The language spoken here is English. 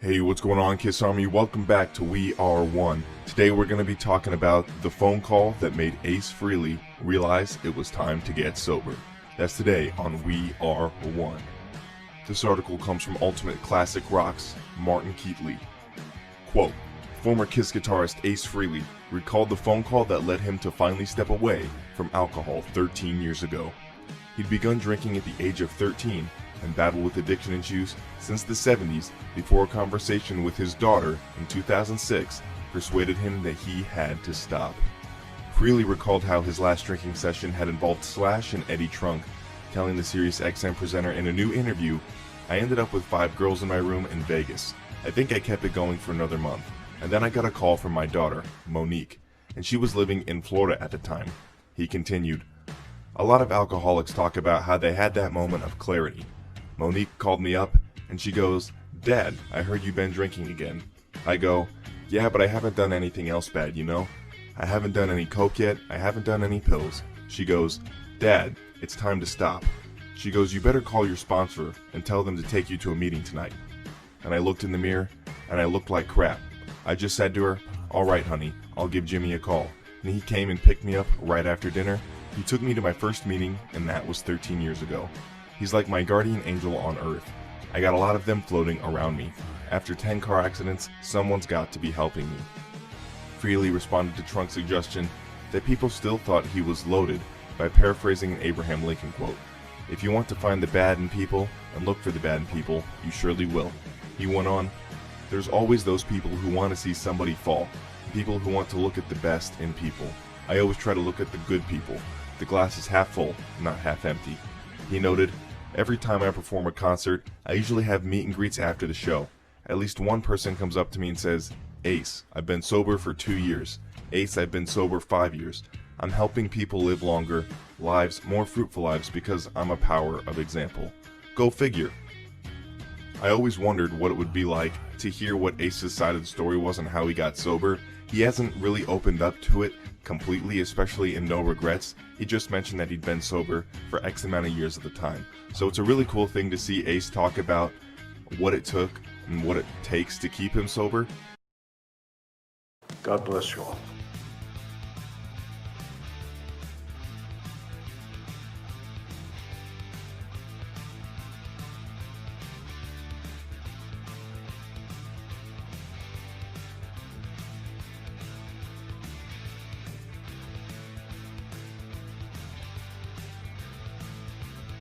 Hey, what's going on, Kiss Army? Welcome back to We Are One. Today we're going to be talking about the phone call that made Ace Frehley realize it was time to get sober. That's today on We Are One. This article comes from Ultimate Classic Rock's Martin Keatley. Quote, former Kiss guitarist Ace Frehley recalled the phone call that led him to finally step away from alcohol 13 years ago. He'd begun drinking at the age of 13 and battled with addiction issues since the 70s before a conversation with his daughter in 2006 persuaded him that he had to stop. Frehley recalled how his last drinking session had involved Slash and Eddie Trunk, telling the Sirius XM presenter in a new interview, "I ended up with 5 girls in my room in Vegas. I think I kept it going for another month, and then I got a call from my daughter, Monique, and she was living in Florida at the time." He continued, "A lot of alcoholics talk about how they had that moment of clarity. Monique called me up and she goes, 'Dad, I heard you've been drinking again.' I go, 'Yeah, but I haven't done anything else bad, you know? I haven't done any coke yet, I haven't done any pills.' She goes, 'Dad, it's time to stop.' She goes, 'You better call your sponsor and tell them to take you to a meeting tonight.' And I looked in the mirror and I looked like crap. I just said to her, 'All right, honey, I'll give Jimmy a call.' And he came and picked me up right after dinner. He took me to my first meeting, and that was 13 years ago. He's like my guardian angel on earth. I got a lot of them floating around me. After 10 car accidents, someone's got to be helping me." Frehley responded to Trunk's suggestion that people still thought he was loaded by paraphrasing an Abraham Lincoln quote, "If you want to find the bad in people and look for the bad in people, you surely will." He went on, "There's always those people who want to see somebody fall, people who want to look at the best in people. I always try to look at the good people. The glass is half full, not half empty." He noted, "Every time I perform a concert, I usually have meet and greets after the show. At least one person comes up to me and says, 'Ace, I've been sober for 2 years. Ace, I've been sober 5 years. I'm helping people live longer, lives, more fruitful lives because I'm a power of example.' Go figure." I always wondered what it would be like to hear what Ace's side of the story was and how he got sober. He hasn't really opened up to it completely, especially in No Regrets. He just mentioned that he'd been sober for X amount of years at the time. So it's a really cool thing to see Ace talk about what it took and what it takes to keep him sober. God bless you all.